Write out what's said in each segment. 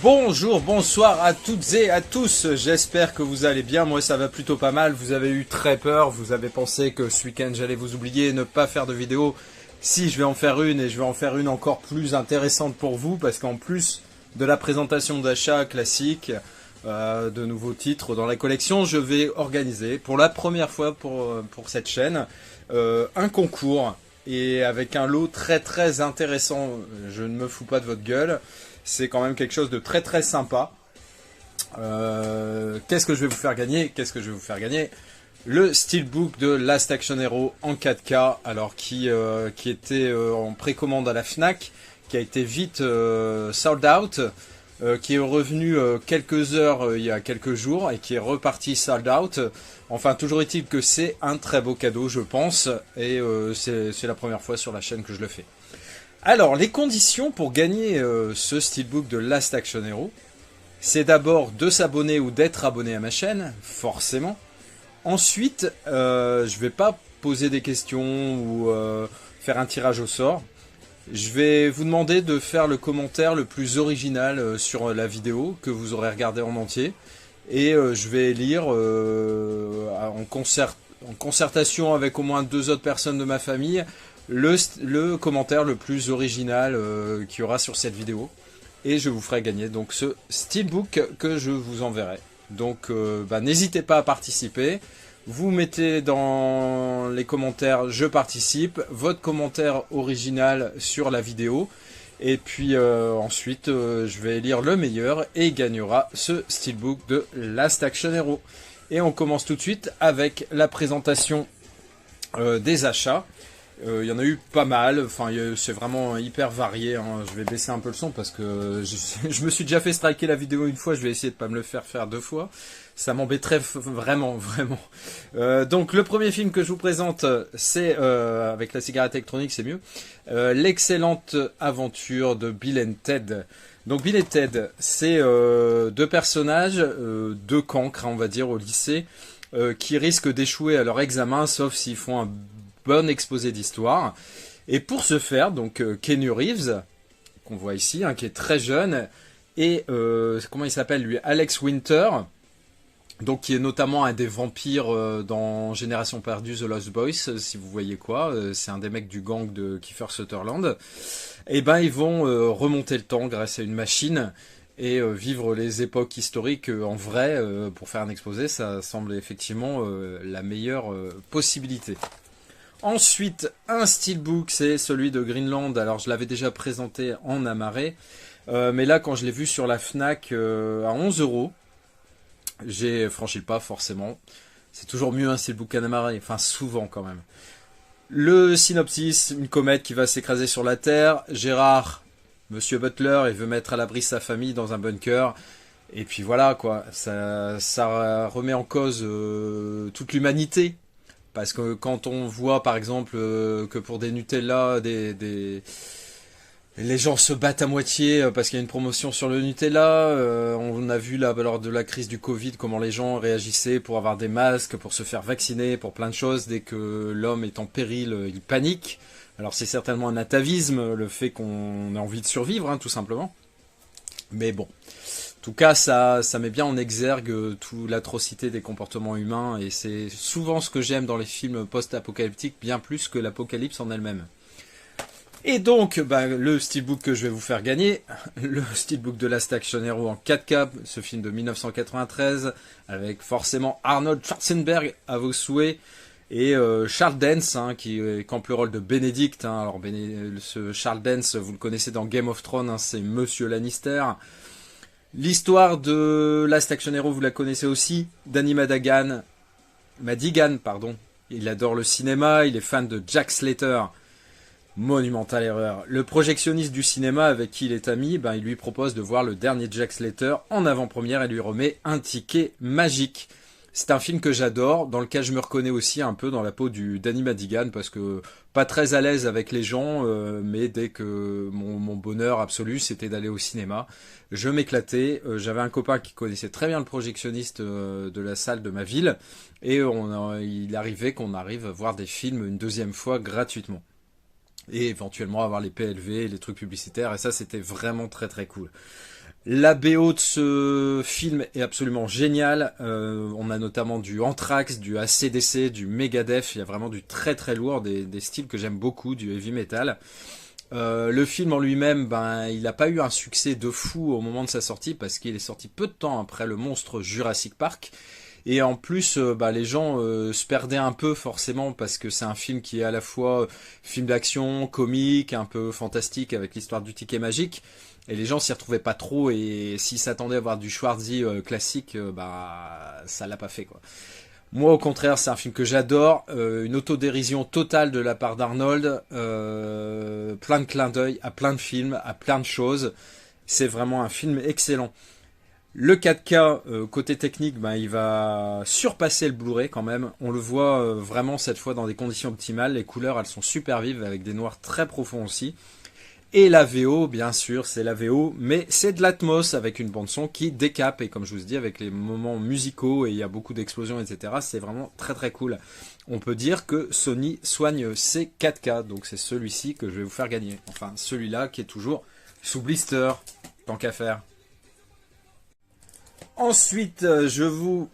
Bonjour, bonsoir à toutes et à tous, j'espère que vous allez bien, moi ça va plutôt pas mal, vous avez eu très peur, vous avez pensé que ce week-end j'allais vous oublier et ne pas faire de vidéo. Si, je vais en faire une et je vais en faire une encore plus intéressante pour vous parce qu'en plus de la présentation d'achats classiques, de nouveaux titres dans la collection, je vais organiser pour la première fois pour cette chaîne un concours et avec un lot très intéressant, je ne me fous pas de votre gueule. C'est quand même quelque chose de très sympa. Qu'est-ce que je vais vous faire gagner? Le Steelbook de Last Action Hero en 4K, alors qui était en précommande à la Fnac, qui a été vite sold out, qui est revenu quelques heures il y a quelques jours et qui est reparti sold out. Enfin, toujours est-il que c'est un très beau cadeau, je pense, et c'est la première fois sur la chaîne que je le fais. Alors, les conditions pour gagner ce Steelbook de Last Action Hero, c'est d'abord de s'abonner ou d'être abonné à ma chaîne, forcément. Ensuite, je vais pas poser des questions ou faire un tirage au sort. Je vais vous demander de faire le commentaire le plus original sur la vidéo que vous aurez regardé en entier. Et je vais lire en concertation avec au moins 2 autres personnes de ma famille le commentaire le plus original qu'il y aura sur cette vidéo. Et je vous ferai gagner donc ce Steelbook que je vous enverrai. Donc n'hésitez pas à participer. Vous mettez dans les commentaires je participe, votre commentaire original sur la vidéo. Et puis ensuite je vais lire le meilleur et il gagnera ce Steelbook de Last Action Hero. Et on commence tout de suite avec la présentation des achats. Il y en a eu pas mal, enfin c'est vraiment hyper varié, hein. Je vais baisser un peu le son parce que je me suis déjà fait striker la vidéo une fois, je vais essayer de pas me le faire 2 fois. Ça m'embêterait vraiment. Donc le premier film que je vous présente, c'est, avec la cigarette électronique c'est mieux, l'excellente aventure de Bill and Ted. Donc Bill et Ted, c'est 2 personnages, 2 cancres on va dire au lycée, qui risquent d'échouer à leur examen sauf s'ils font un bon exposé d'histoire. Et pour ce faire, donc Keanu Reeves, qu'on voit ici, hein, qui est très jeune, et comment il s'appelle lui, Alex Winter, donc qui est notamment un des vampires dans Génération Perdue, The Lost Boys, si vous voyez quoi, c'est un des mecs du gang de Kiefer Sutherland. Et ben ils vont remonter le temps grâce à une machine et vivre les époques historiques en vrai pour faire un exposé, ça semble effectivement la meilleure possibilité. Ensuite, un Steelbook, c'est celui de Greenland. Alors, je l'avais déjà présenté en amarré. Mais là, quand je l'ai vu sur la Fnac à 11 €, j'ai franchi le pas, forcément. C'est toujours mieux un Steelbook qu'un amarré. Enfin, souvent quand même. Le synopsis, une comète qui va s'écraser sur la Terre. Gérard, Monsieur Butler, il veut mettre à l'abri sa famille dans un bunker. Et puis voilà, quoi. Ça remet en cause toute l'humanité. Parce que quand on voit par exemple que pour des Nutella, les gens se battent à moitié parce qu'il y a une promotion sur le Nutella, on a vu là, lors de la crise du Covid comment les gens réagissaient pour avoir des masques, pour se faire vacciner, pour plein de choses. Dès que l'homme est en péril, il panique. Alors c'est certainement un atavisme, le fait qu'on ait envie de survivre, hein, tout simplement. Mais bon. En tout cas, ça met bien en exergue toute l'atrocité des comportements humains et c'est souvent ce que j'aime dans les films post-apocalyptiques, bien plus que l'apocalypse en elle-même. Et donc, le Steelbook que je vais vous faire gagner, le Steelbook de Last Action Hero en 4K, ce film de 1993, avec forcément Arnold Schwarzenegger à vos souhaits, et Charles Dance, hein, qui campe le rôle de Benedict. Hein. Alors, ce Charles Dance, vous le connaissez dans Game of Thrones, hein, c'est Monsieur Lannister. L'histoire de Last Action Hero, vous la connaissez aussi, Danny Madigan, pardon. Il adore le cinéma, il est fan de Jack Slater. Monumentale erreur. Le projectionniste du cinéma avec qui il est ami, il lui propose de voir le dernier Jack Slater en avant-première et lui remet un ticket magique. C'est un film que j'adore, dans lequel je me reconnais aussi un peu dans la peau du Danny Madigan, parce que pas très à l'aise avec les gens, mais dès que mon bonheur absolu, c'était d'aller au cinéma, je m'éclatais. J'avais un copain qui connaissait très bien le projectionniste de la salle de ma ville, et il arrivait qu'on arrive à voir des films une deuxième fois gratuitement. Et éventuellement avoir les PLV, les trucs publicitaires, et ça c'était vraiment très très cool. La BO de ce film est absolument géniale. On a notamment du Anthrax, du AC/DC, du Megadeth. Il y a vraiment du très très lourd, des styles que j'aime beaucoup, du heavy metal. Le film en lui-même, il n'a pas eu un succès de fou au moment de sa sortie parce qu'il est sorti peu de temps après le monstre Jurassic Park. Et en plus, les gens se perdaient un peu forcément parce que c'est un film qui est à la fois film d'action, comique, un peu fantastique avec l'histoire du ticket magique. Et les gens s'y retrouvaient pas trop et s'ils s'attendaient à voir du Schwarzy classique, ça l'a pas fait quoi. Moi au contraire, c'est un film que j'adore, une autodérision totale de la part d'Arnold, plein de clins d'œil à plein de films, à plein de choses. C'est vraiment un film excellent. Le 4K, côté technique, il va surpasser le Blu-ray quand même. On le voit vraiment cette fois dans des conditions optimales. Les couleurs, elles sont super vives avec des noirs très profonds aussi. Et la VO, bien sûr, c'est la VO, mais c'est de l'Atmos avec une bande-son qui décape. Et comme je vous dis, avec les moments musicaux et il y a beaucoup d'explosions, etc., c'est vraiment très très cool. On peut dire que Sony soigne ses 4K, donc c'est celui-ci que je vais vous faire gagner. Enfin, celui-là qui est toujours sous blister, tant qu'à faire. Ensuite, je vous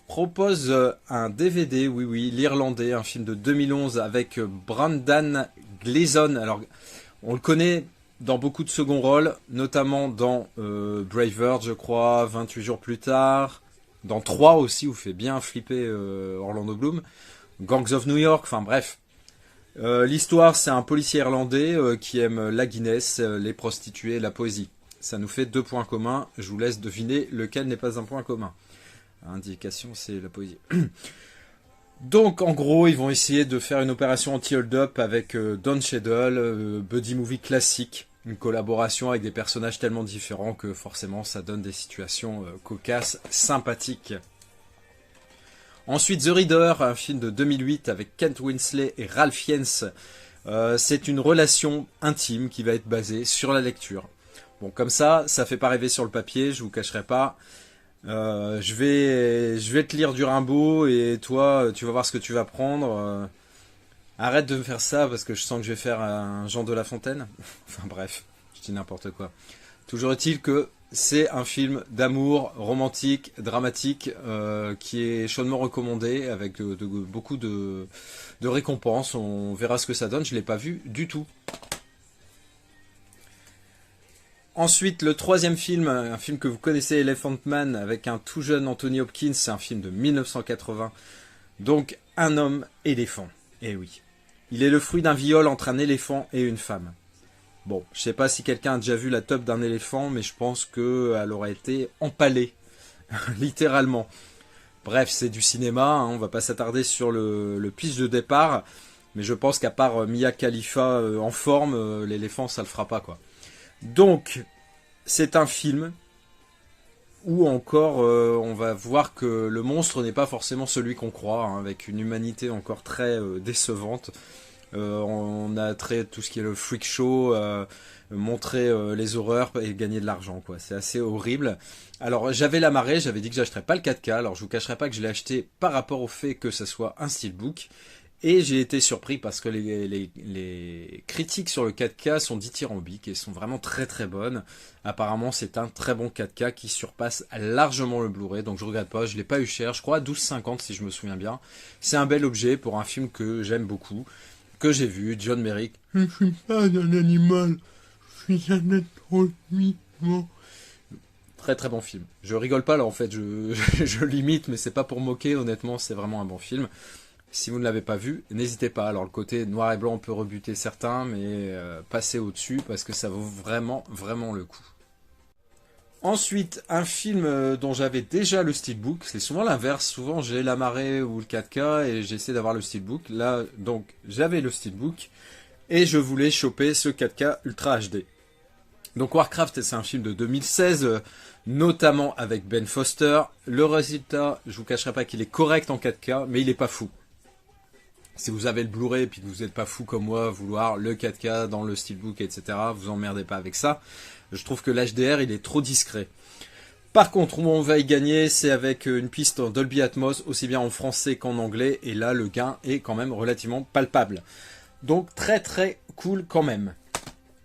propose un DVD, oui oui, l'Irlandais, un film de 2011 avec Brendan Gleeson. Alors, on le connaît dans beaucoup de second rôles, notamment dans Braveheart, je crois, 28 jours plus tard, dans 3 aussi, où fait bien flipper Orlando Bloom, Gangs of New York, enfin bref. L'histoire, c'est un policier irlandais qui aime la Guinness, les prostituées, la poésie. Ça nous fait 2 points communs, je vous laisse deviner lequel n'est pas un point commun. Indication, c'est la poésie. Donc en gros, ils vont essayer de faire une opération anti-hold-up avec Don Cheadle, buddy movie classique, une collaboration avec des personnages tellement différents que forcément ça donne des situations cocasses, sympathiques. Ensuite The Reader, un film de 2008 avec Kent Winslet et Ralph Fiennes. C'est une relation intime qui va être basée sur la lecture. Bon, comme ça fait pas rêver sur le papier, je vous cacherai pas. Je vais te lire du Rimbaud et toi, tu vas voir ce que tu vas prendre. Arrête de me faire ça parce que je sens que je vais faire un Jean de La Fontaine. Enfin bref, je dis n'importe quoi. Toujours est-il que c'est un film d'amour, romantique, dramatique, qui est chaudement recommandé avec beaucoup de récompenses. On verra ce que ça donne, je ne l'ai pas vu du tout. Ensuite, le troisième film, un film que vous connaissez, Elephant Man, avec un tout jeune Anthony Hopkins, c'est un film de 1980. Donc, un homme éléphant. Eh oui. Il est le fruit d'un viol entre un éléphant et une femme. Bon, je sais pas si quelqu'un a déjà vu la teub d'un éléphant, mais je pense qu'elle aurait été empalée. Littéralement. Bref, c'est du cinéma, hein, on va pas s'attarder sur le pitch de départ, mais je pense qu'à part Mia Khalifa en forme, l'éléphant ça le fera pas quoi. Donc, c'est un film où encore on va voir que le monstre n'est pas forcément celui qu'on croit, hein, avec une humanité encore très décevante. On a trait tout ce qui est le freak show, montrer les horreurs et gagner de l'argent, quoi. C'est assez horrible. Alors, j'avais la marée, j'avais dit que j'achèterais pas le 4K, alors je vous cacherai pas que je l'ai acheté par rapport au fait que ça soit un steelbook. Et j'ai été surpris parce que les critiques sur le 4K sont dithyrambiques et sont vraiment très très bonnes. Apparemment c'est un très bon 4K qui surpasse largement le Blu-ray, donc je regrette pas, je l'ai pas eu cher, je crois à 12,50 si je me souviens bien. C'est un bel objet pour un film que j'aime beaucoup, que j'ai vu, John Merrick. Je suis pas un animal, je suis un être vivant. Très très bon film. Je rigole pas là en fait, je l'imite mais c'est pas pour moquer, honnêtement c'est vraiment un bon film. Si vous ne l'avez pas vu, n'hésitez pas. Alors le côté noir et blanc peut rebuter certains, mais passez au-dessus parce que ça vaut vraiment, vraiment le coup. Ensuite, un film dont j'avais déjà le steelbook, c'est souvent l'inverse. Souvent j'ai la marée ou le 4K et j'essaie d'avoir le steelbook. Là, donc, j'avais le steelbook et je voulais choper ce 4K Ultra HD. Donc Warcraft, c'est un film de 2016, notamment avec Ben Foster. Le résultat, je vous cacherai pas qu'il est correct en 4K, mais il est pas fou. Si vous avez le Blu-ray et puis que vous n'êtes pas fou comme moi, vouloir le 4K dans le Steelbook, etc., vous emmerdez pas avec ça. Je trouve que l'HDR, il est trop discret. Par contre, où on va y gagner, c'est avec une piste en Dolby Atmos, aussi bien en français qu'en anglais, et là, le gain est quand même relativement palpable. Donc, très très cool quand même.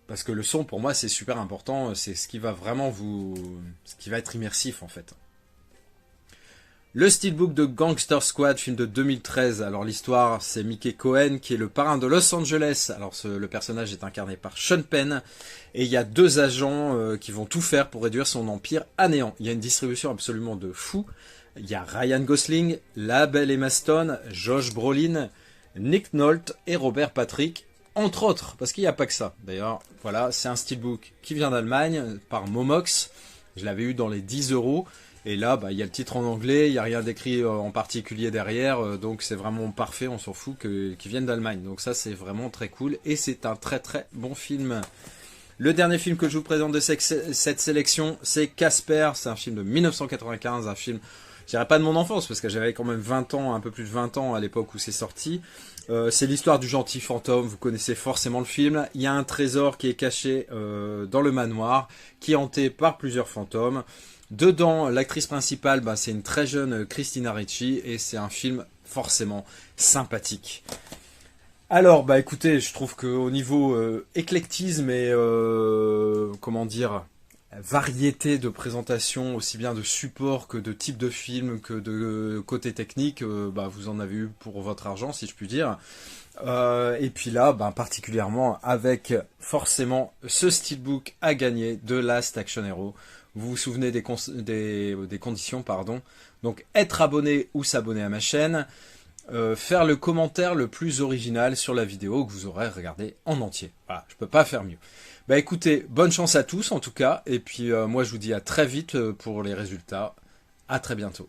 Parce que le son, pour moi, c'est super important, c'est ce qui va vraiment ce qui va être immersif, en fait. Le Steelbook de Gangster Squad, film de 2013. Alors l'histoire, c'est Mickey Cohen qui est le parrain de Los Angeles. Alors le personnage est incarné par Sean Penn. Et il y a deux agents qui vont tout faire pour réduire son empire à néant. Il y a une distribution absolument de fou. Il y a Ryan Gosling, La Belle Emma Stone, Josh Brolin, Nick Nolte et Robert Patrick, entre autres. Parce qu'il n'y a pas que ça. D'ailleurs, voilà, c'est un Steelbook qui vient d'Allemagne par Momox. Je l'avais eu dans les 10 €. Et là, il y a le titre en anglais, il n'y a rien d'écrit en particulier derrière, donc c'est vraiment parfait, on s'en fout qu'ils viennent d'Allemagne. Donc ça, c'est vraiment très cool, et c'est un très très bon film. Le dernier film que je vous présente de cette sélection, c'est Casper, c'est un film de 1995, un film, je dirais pas de mon enfance, parce que j'avais quand même 20 ans, un peu plus de 20 ans à l'époque où c'est sorti. C'est l'histoire du gentil fantôme, vous connaissez forcément le film. Il y a un trésor qui est caché dans le manoir, qui est hanté par plusieurs fantômes. Dedans, l'actrice principale, c'est une très jeune Christina Ricci, et c'est un film forcément sympathique. Alors, écoutez, je trouve qu'au niveau éclectisme et, comment dire, variété de présentation, aussi bien de support que de type de film, que de côté technique, vous en avez eu pour votre argent, si je puis dire. Et puis là, particulièrement avec forcément ce Steelbook à gagner de Last Action Hero. Vous vous souvenez des conditions, pardon. Donc être abonné ou s'abonner à ma chaîne, faire le commentaire le plus original sur la vidéo que vous aurez regardé en entier. Voilà, je peux pas faire mieux. Écoutez, bonne chance à tous en tout cas, et puis moi je vous dis à très vite pour les résultats. À très bientôt.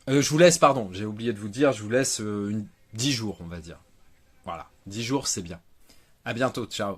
Je vous laisse, pardon, j'ai oublié de vous dire, je vous laisse 10 jours on va dire. Voilà, 10 jours c'est bien. À bientôt, ciao.